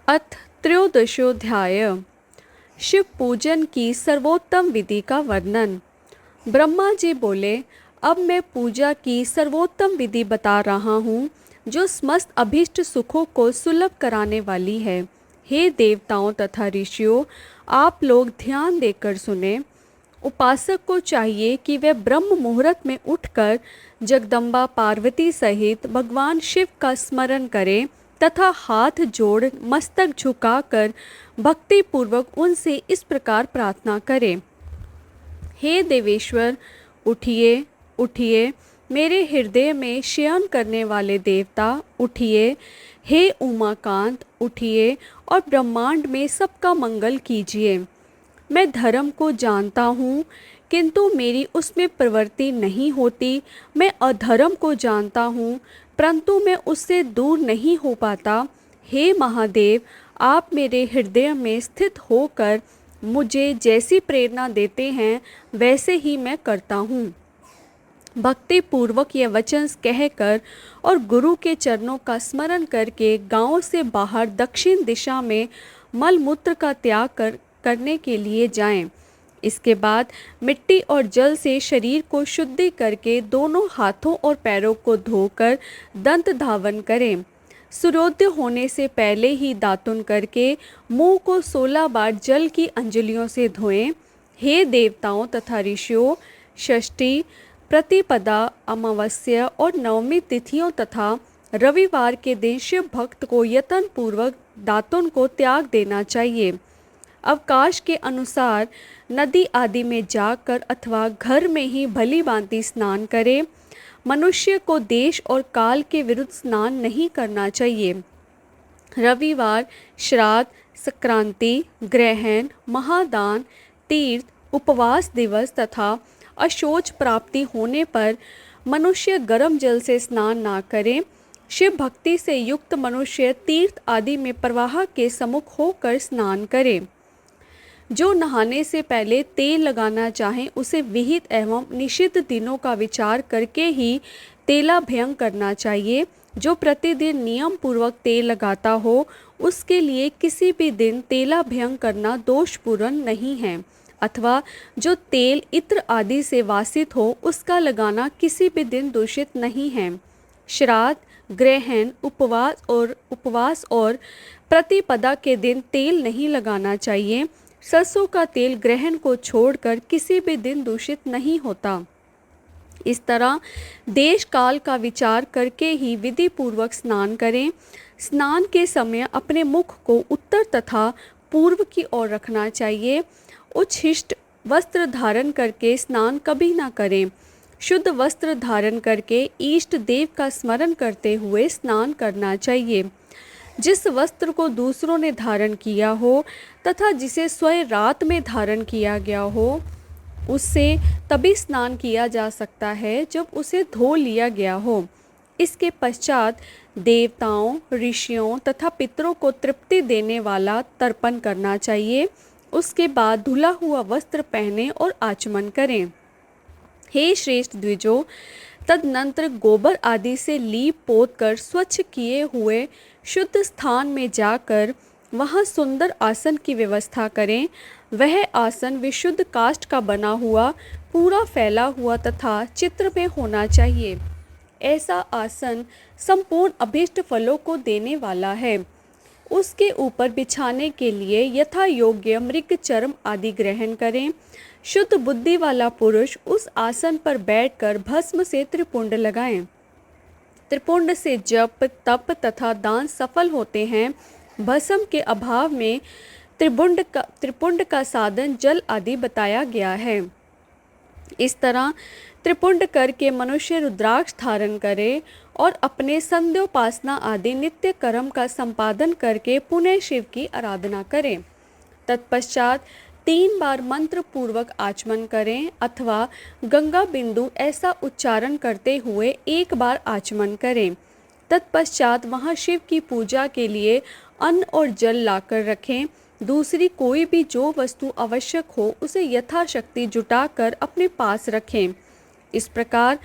अथ त्रयोदशोऽध्याय। शिव पूजन की सर्वोत्तम विधि का वर्णन। ब्रह्मा जी बोले, अब मैं पूजा की सर्वोत्तम विधि बता रहा हूँ जो समस्त अभीष्ट सुखों को सुलभ कराने वाली है। हे देवताओं तथा ऋषियों, आप लोग ध्यान देकर सुने। उपासक को चाहिए कि वह ब्रह्म मुहूर्त में उठकर जगदम्बा पार्वती सहित भगवान शिव का स्मरण करे तथा हाथ जोड़ मस्तक झुकाकर भक्ति पूर्वक उनसे इस प्रकार प्रार्थना करे। हे देवेश्वर, उठिए उठिए, मेरे हृदय में शयन करने वाले देवता उठिए। हे उमाकांत, उठिए और ब्रह्मांड में सबका मंगल कीजिए। मैं धर्म को जानता हूँ किंतु मेरी उसमें प्रवृत्ति नहीं होती। मैं अधर्म को जानता हूँ परंतु मैं उससे दूर नहीं हो पाता। हे महादेव, आप मेरे हृदय में स्थित होकर मुझे जैसी प्रेरणा देते हैं वैसे ही मैं करता हूँ। भक्ति पूर्वक यह वचन कहकर और गुरु के चरणों का स्मरण करके गांव से बाहर दक्षिण दिशा में मलमूत्र का त्याग करने के लिए जाएं। इसके बाद मिट्टी और जल से शरीर को शुद्धि करके दोनों हाथों और पैरों को धोकर दंत धावन करें। सूर्योदय होने से पहले ही दातुन करके मुंह को 16 बार जल की अंजलियों से धोएं। हे देवताओं तथा ऋषियों, षष्ठी, प्रतिपदा, अमावस्या और नवमी तिथियों तथा रविवार के दिन शिव भक्त को यत्न पूर्वक दातुन को त्याग देना चाहिए। अवकाश के अनुसार नदी आदि में जाकर अथवा घर में ही भली भांति स्नान करें। मनुष्य को देश और काल के विरुद्ध स्नान नहीं करना चाहिए। रविवार, श्राद्ध, संक्रांति, ग्रहण, महादान, तीर्थ, उपवास दिवस तथा अशौच प्राप्ति होने पर मनुष्य गर्म जल से स्नान ना करे। शिव भक्ति से युक्त मनुष्य तीर्थ आदि में प्रवाह के सम्मुख होकर स्नान करे। जो नहाने से पहले तेल लगाना चाहें उसे विहित एवं निषिद्ध दिनों का विचार करके ही तेलाभ्यंग करना चाहिए। जो प्रतिदिन नियम पूर्वक तेल लगाता हो उसके लिए किसी भी दिन तेलाभ्यंग करना दोषपूर्ण नहीं है, अथवा जो तेल इत्र आदि से वासित हो उसका लगाना किसी भी दिन दूषित नहीं है। श्राद्ध, ग्रहण, उपवास और प्रतिपदा के दिन तेल नहीं लगाना चाहिए। सरसों का तेल ग्रहण को छोड़कर किसी भी दिन दूषित नहीं होता। इस तरह देश काल का विचार करके ही विधि पूर्वक स्नान करें। स्नान के समय अपने मुख को उत्तर तथा पूर्व की ओर रखना चाहिए। उच्छिष्ट वस्त्र धारण करके स्नान कभी ना करें। शुद्ध वस्त्र धारण करके इष्ट देव का स्मरण करते हुए स्नान करना चाहिए। जिस वस्त्र को दूसरों ने धारण किया हो तथा जिसे स्वयं रात में धारण किया गया हो उससे तभी स्नान किया जा सकता है जब उसे धो लिया गया हो। इसके पश्चात देवताओं, ऋषियों तथा पितरों को तृप्ति देने वाला तर्पण करना चाहिए। उसके बाद धुला हुआ वस्त्र पहने और आचमन करें। हे श्रेष्ठ द्विजों, तदनंतर गोबर आदि से लीप पोत कर स्वच्छ किए हुए शुद्ध स्थान में जाकर वहाँ सुंदर आसन की व्यवस्था करें। वह आसन विशुद्ध काष्ठ का बना हुआ, पूरा फैला हुआ तथा चित्र में होना चाहिए। ऐसा आसन संपूर्ण अभीष्ट फलों को देने वाला है। उसके ऊपर बिछाने के लिए यथा योग्य मृग चर्म आदि ग्रहण करें। शुद्ध बुद्धि वाला पुरुष उस आसन पर बैठकर भस्म से त्रिपुंड लगाएं। त्रिपुंड से जप, तप तथा दान सफल होते हैं। भस्म के अभाव में त्रिपुंड का साधन जल आदि बताया गया है। इस तरह त्रिपुंड करके मनुष्य रुद्राक्ष धारण करे और अपने संध्योपासना आदि नित्य कर्म का संपादन करके पुनः शिव की आराधना करें। तत्पश्चात 3 बार मंत्र पूर्वक आचमन करें अथवा गंगा बिंदु ऐसा उच्चारण करते हुए 1 बार आचमन करें। तत्पश्चात वहाँ शिव की पूजा के लिए अन्न और जल लाकर रखें। दूसरी कोई भी जो वस्तु आवश्यक हो उसे यथाशक्ति जुटाकर अपने पास रखें। इस प्रकार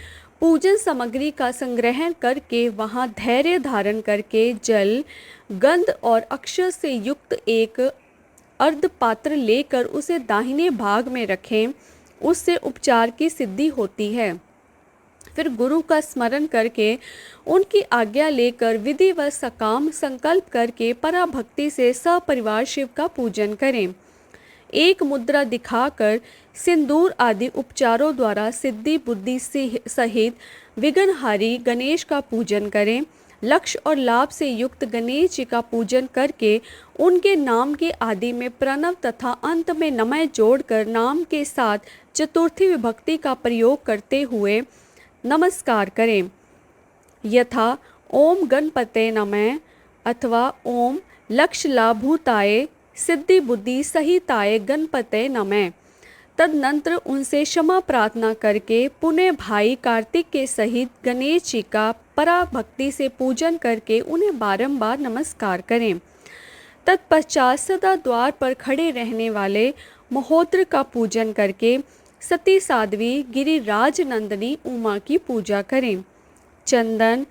पूजन सामग्री का संग्रहण करके वहाँ धैर्य धारण करके जल, गंध और अक्षर से युक्त एक अर्ध पात्र लेकर उसे दाहिने भाग में रखें, उससे उपचार की सिद्धि होती है। फिर गुरु का स्मरण करके उनकी आज्ञा लेकर विधि व सकाम संकल्प करके पराभक्ति से सपरिवार शिव का पूजन करें। एक मुद्रा दिखाकर सिंदूर आदि उपचारों द्वारा सिद्धि बुद्धि सहित विघ्नहारी गणेश का पूजन करें। लक्ष्य और लाभ से युक्त गणेश जी का पूजन करके उनके नाम के आदि में प्रणव तथा अंत में नमः जोड़कर नाम के साथ चतुर्थी विभक्ति का प्रयोग करते हुए नमस्कार करें, यथा ओम गणपते नमः अथवा ओम लक्ष्यलाभूताय सिद्धि बुद्धि सहिताय गणपते नमः। तदनंतर उनसे क्षमा प्रार्थना करके पुनः भाई कार्तिक के सहित गणेश जी का पराभक्ति से पूजन करके उन्हें बारंबार नमस्कार करें। तत्पश्चात सदा द्वार पर खड़े रहने वाले महोत्र का पूजन करके सती साध्वी गिरिराज नंदिनी उमा की पूजा करें। चंदन,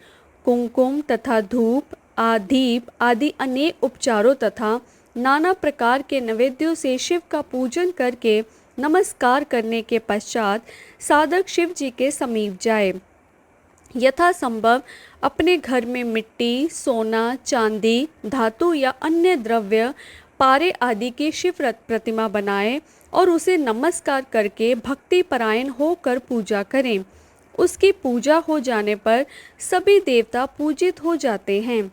कुमकुम तथा धूप, दीप आदि अनेक उपचारों तथा नाना प्रकार के नैवेद्यों से शिव का पूजन करके नमस्कार करने के पश्चात साधक शिव जी के समीप जाए। यथासंभव अपने घर में मिट्टी, सोना, चांदी, धातु या अन्य द्रव्य, पारे आदि की शिव प्रतिमा बनाए और उसे नमस्कार करके भक्ति परायण होकर पूजा करें। उसकी पूजा हो जाने पर सभी देवता पूजित हो जाते हैं।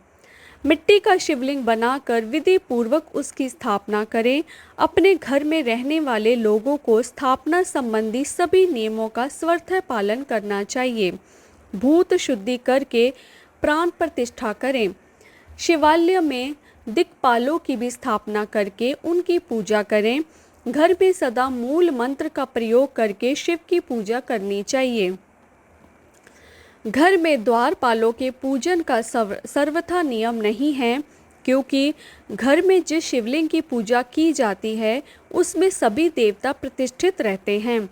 मिट्टी का शिवलिंग बनाकर विधि पूर्वक उसकी स्थापना करें। अपने घर में रहने वाले लोगों को स्थापना संबंधी सभी नियमों का स्वतः पालन करना चाहिए। भूत शुद्धि करके प्राण प्रतिष्ठा करें। शिवालय में दिक्पालों की भी स्थापना करके उनकी पूजा करें। घर में सदा मूल मंत्र का प्रयोग करके शिव की पूजा करनी चाहिए। घर में द्वारपालों के पूजन का सर्वथा नियम नहीं है, क्योंकि घर में जिस शिवलिंग की पूजा की जाती है उसमें सभी देवता प्रतिष्ठित रहते हैं।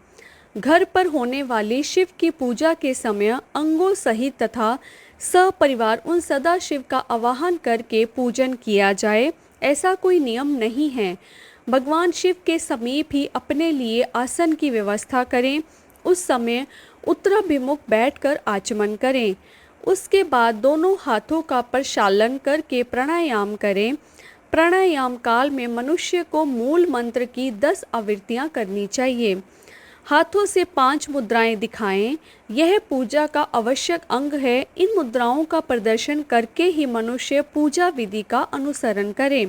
घर पर होने वाली शिव की पूजा के समय अंगों सहित तथा सपरिवार उन सदा शिव का आवाहन करके पूजन किया जाए, ऐसा कोई नियम नहीं है। भगवान शिव के समीप ही अपने लिए आसन की व्यवस्था करें। उस समय उत्तराभिमुख बैठकर आचमन करें। उसके बाद दोनों हाथों का प्रक्षालन करके प्राणायाम करें। प्राणायाम काल में मनुष्य को मूल मंत्र की 10 आवृत्तियां करनी चाहिए। हाथों से 5 मुद्राएं दिखाएं। यह पूजा का आवश्यक अंग है। इन मुद्राओं का प्रदर्शन करके ही मनुष्य पूजा विधि का अनुसरण करे।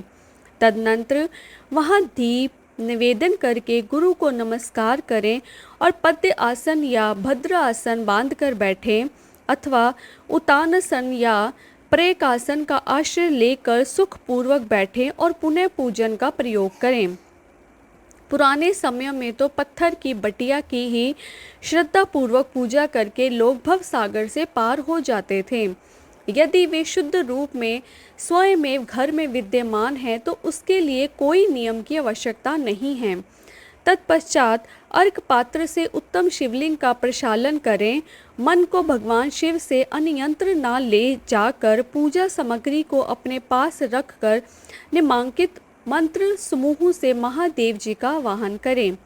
तदनंतर वहाँ दीप निवेदन करके गुरु को नमस्कार करें और पद्य आसन या भद्र आसन बांधकर बैठें अथवा उत्तानासन या प्रेकासन का आश्रय लेकर सुखपूर्वक बैठें और पुनः पूजन का प्रयोग करें। पुराने समय में तो पत्थर की बटिया की ही श्रद्धापूर्वक पूजा करके लोग भव सागर से पार हो जाते थे। यदि वे शुद्ध रूप में स्वयं घर में विद्यमान है तो उसके लिए कोई नियम की आवश्यकता नहीं है। तत्पश्चात अर्घ पात्र से उत्तम शिवलिंग का प्रक्षालन करें। मन को भगवान शिव से अन्यंत्र न ले जाकर पूजा सामग्री को अपने पास रखकर निम्नांकित मंत्र समूह से महादेव जी का आवाहन करें।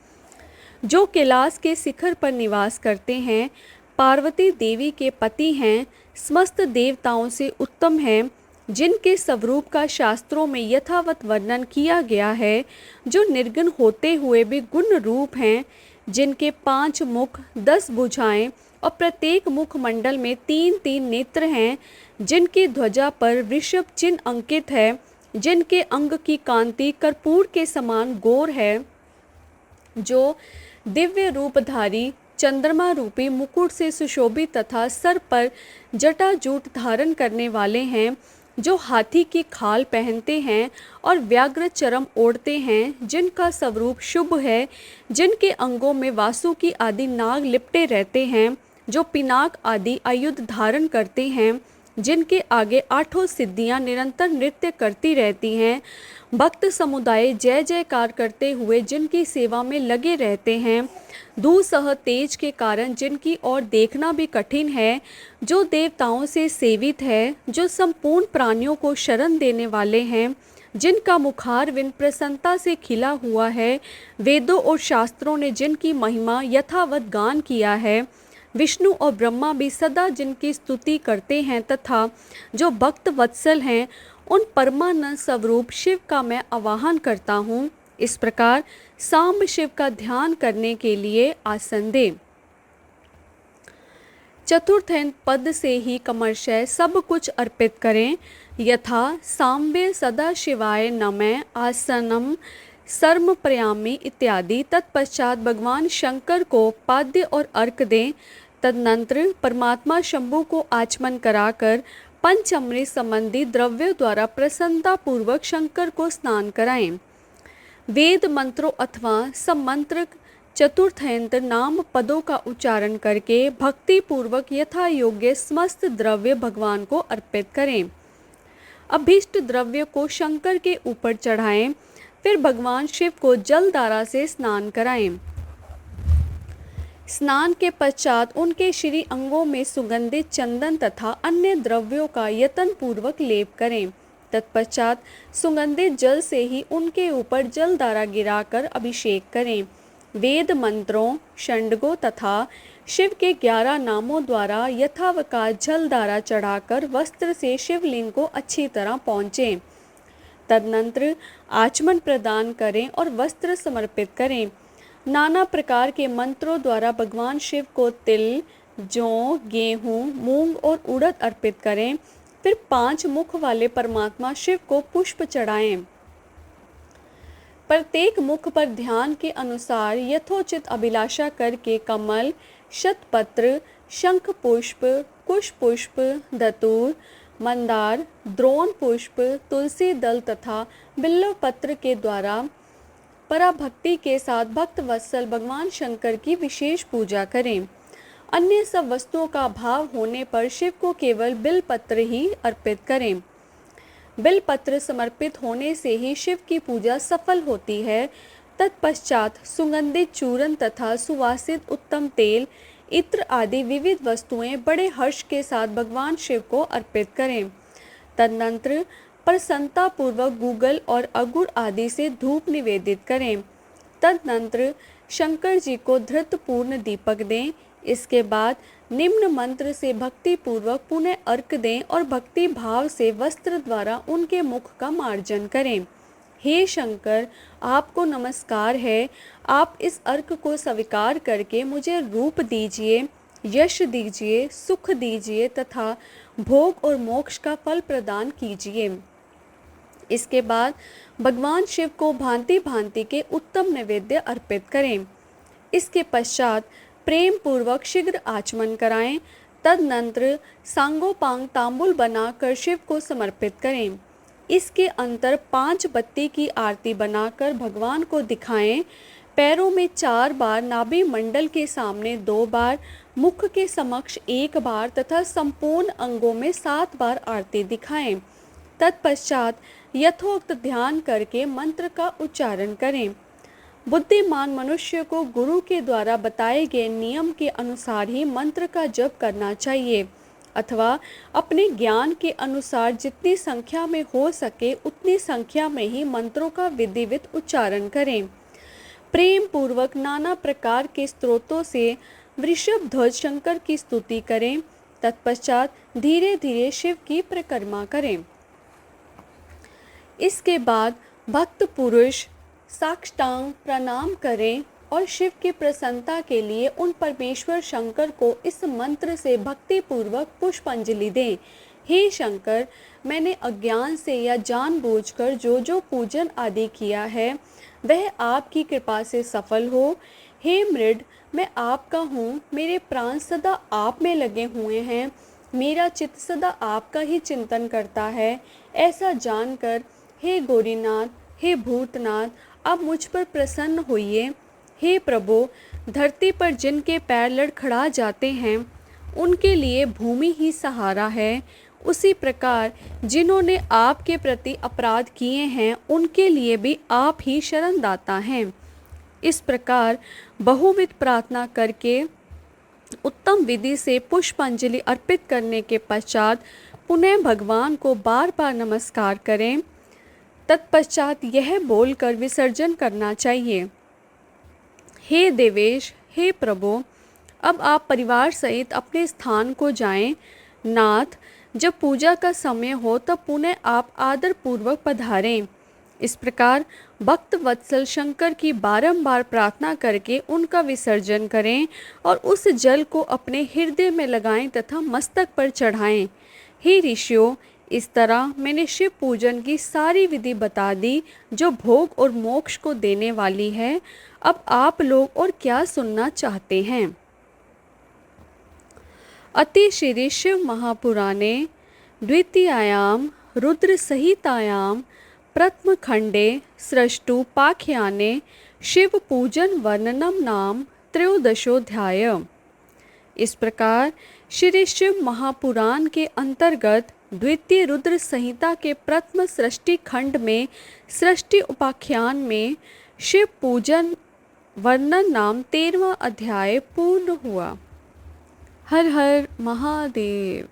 जो कैलाश के शिखर पर निवास करते हैं, पार्वती देवी के पति हैं, समस्त देवताओं से उत्तम हैं, जिनके स्वरूप का शास्त्रों में यथावत वर्णन किया गया है, जो निर्गुण होते हुए भी गुण रूप हैं, जिनके 5 मुख 10 भुजाएं और प्रत्येक मुख मंडल में 3-3 नेत्र हैं, जिनकी ध्वजा पर वृषभ चिन्ह अंकित है, जिनके अंग की कांति कर्पूर के समान गौर है, जो दिव्य रूपधारी चंद्रमा रूपी मुकुट से सुशोभित तथा सर पर जटाजूट धारण करने वाले हैं, जो हाथी की खाल पहनते हैं और व्याघ्र चरम ओढ़ते हैं, जिनका स्वरूप शुभ है, जिनके अंगों में वासुकी आदि नाग लिपटे रहते हैं, जो पिनाक आदि आयुध धारण करते हैं, जिनके आगे आठों सिद्धियां निरंतर नृत्य करती रहती हैं, भक्त समुदाय जय जयकार करते हुए जिनकी सेवा में लगे रहते हैं, दूसह तेज के कारण जिनकी ओर देखना भी कठिन है, जो देवताओं से सेवित है, जो संपूर्ण प्राणियों को शरण देने वाले हैं, जिनका मुखारविंद प्रसन्नता से खिला हुआ है, वेदों और शास्त्रों ने जिनकी महिमा यथावत गान किया है, विष्णु और ब्रह्मा भी सदा जिनकी स्तुति करते हैं, तथा जो भक्त वत्सल हैं, उन परमानंद स्वरूप शिव का मैं आवाहन करता हूँ। इस प्रकार सांब शिव का ध्यान करने के लिए आसन दे। चतुर्थ पद से ही क्रमशः सब कुछ अर्पित करें। यथा सांबे सदा शिवाय नमः आसनम सर्म प्रयामी इत्यादि। तत्पश्चात भगवान शंकर को पाद्य और अर्घ दें। तदनंतर परमात्मा शंभु को आचमन कराकर पंचअमृत संबंधी द्रव्यों द्वारा प्रसन्नता पूर्वक शंकर को स्नान कराएं। वेद मंत्रों अथवा सम्मंत्र चतुर्थयंत्र नाम पदों का उच्चारण करके भक्ति पूर्वक यथा योग्य समस्त द्रव्य भगवान को अर्पित करें। अभीष्ट द्रव्य को शंकर के ऊपर चढ़ाएं, फिर भगवान शिव को जलधारा से स्नान कराएं। स्नान के पश्चात उनके श्री अंगों में सुगंधित चंदन तथा अन्य द्रव्यों का यत्न पूर्वक लेप करें। तत्पश्चात सुगंधित जल से ही उनके ऊपर जलधारा गिराकर अभिषेक करें। वेद मंत्रों, षंडगों तथा शिव के 11 नामों द्वारा यथावकाश जलधारा चढ़ाकर वस्त्र से शिवलिंग को अच्छी तरह पहुँचें। तदनंतर आचमन प्रदान करें और वस्त्र समर्पित करें। नाना प्रकार के मंत्रों द्वारा भगवान शिव को तिल, जौ, गेहूँ, मूंग और उड़द अर्पित करें। फिर 5 मुख वाले परमात्मा शिव को पुष्प चढ़ाएं। प्रत्येक मुख पर ध्यान के अनुसार यथोचित अभिलाषा करके कमल, शतपत्र, शंख पुष्प, कुश पुष्प, धतूर, मंदार, द्रोण पुष्प, तुलसी दल तथा बिल्व पत्र के द्वारा पराभक्ति के साथ भक्त वत्सल भगवान शंकर की विशेष पूजा करें। अन्य सब वस्तुओं का अभाव होने पर शिव को केवल बिलपत्र ही अर्पित करें। बिलपत्र समर्पित होने से ही शिव की पूजा सफल होती है। तत्पश्चात सुगंधित चूर्ण तथा सुवासित उत्तम तेल, इत्र आदि विविध वस्तुएं बड़े हर्ष के साथ भगवान शिव को अर्पित करें। तदनंतर प्रसन्नता पूर्वक गूगल और अगुड़ आदि से धूप निवेदित करें। तदनंतर शंकर जी को धृतपूर्ण दीपक दें। इसके बाद निम्न मंत्र से भक्ति पूर्वक पुनः अर्घ दें और भक्ति भाव से वस्त्र द्वारा उनके मुख का मार्जन करें। हे शंकर, आपको नमस्कार है। आप इस अर्घ को स्वीकार करके मुझे रूप दीजिए, यश दीजिए, सुख दीजिए तथा भोग और मोक्ष का फल प्रदान कीजिए। इसके बाद भगवान शिव को भांति भांति के उत्तम नैवेद्य अर्पित करें। इसके पश्चात प्रेम पूर्वक शीघ्र आचमन कराएं। तदनंतर सांगोपांग तांबुल बनाकर शिव को समर्पित करें। इसके अंतर 5 बत्ती की आरती बनाकर भगवान को दिखाएं। पैरों में 4 बार, नाभि मंडल के सामने 2 बार, मुख के समक्ष 1 बार तथा संपूर्ण अंगों में 7 बार आरती दिखाएं। तत्पश्चात यथोक्त ध्यान करके मंत्र का उच्चारण करें। बुद्धिमान मनुष्य को गुरु के द्वारा बताए गए नियम के अनुसार ही मंत्र का जप करना चाहिए, अथवा अपने ज्ञान के अनुसार जितनी संख्या में हो सके उतनी संख्या में ही मंत्रों का विधिवत उच्चारण करें। प्रेम पूर्वक नाना प्रकार के स्तोत्रों से वृषभ ध्वज शंकर की स्तुति करें। तत्पश्चात धीरे धीरे शिव की परिक्रमा करें। इसके बाद भक्त पुरुष साष्टांग प्रणाम करें और शिव की प्रसन्नता के लिए उन परमेश्वर शंकर को इस मंत्र से भक्ति पूर्वक पुष्पांजलि दें। हे शंकर, मैंने अज्ञान से या जानबूझकर जो जो पूजन आदि किया है वह आपकी कृपा से सफल हो। हे मृड, मैं आपका हूँ, मेरे प्राण सदा आप में लगे हुए हैं, मेरा चित्त सदा आपका ही चिंतन करता है। ऐसा जानकर हे गौरीनाथ, हे भूतनाथ, आप मुझ पर प्रसन्न होइए। हे प्रभु, धरती पर जिनके पैर लड़खड़ा जाते हैं उनके लिए भूमि ही सहारा है। उसी प्रकार जिन्होंने आपके प्रति अपराध किए हैं उनके लिए भी आप ही शरणदाता हैं। इस प्रकार बहुविध प्रार्थना करके उत्तम विधि से पुष्पांजलि अर्पित करने के पश्चात पुनः भगवान को बार बार नमस्कार करें। तत्पश्चात यह बोलकर विसर्जन करना चाहिए, हे देवेश, हे प्रभु, अब आप परिवार सहित अपने स्थान को जाएं। नाथ, जब पूजा का समय हो तब पुनः आप आदर पूर्वक पधारें। इस प्रकार भक्त वत्सल शंकर की बारंबार प्रार्थना करके उनका विसर्जन करें और उस जल को अपने हृदय में लगाएं तथा मस्तक पर चढ़ाएं। हे ऋषियों, इस तरह मैंने शिव पूजन की सारी विधि बता दी जो भोग और मोक्ष को देने वाली है। अब आप लोग और क्या सुनना चाहते हैं? अति श्री शिव महापुराणे द्वितीयायां रुद्र संहितायां प्रथम खंडे सृष्टुपाख्याने शिव पूजन वर्णनम नाम त्रयोदशोध्याय। इस प्रकार श्री शिव महापुराण के अंतर्गत द्वितीय रुद्र संहिता के प्रथम सृष्टि खंड में सृष्टि उपाख्यान में शिव पूजन वर्णन नाम 13वां अध्याय पूर्ण हुआ। हर हर महादेव।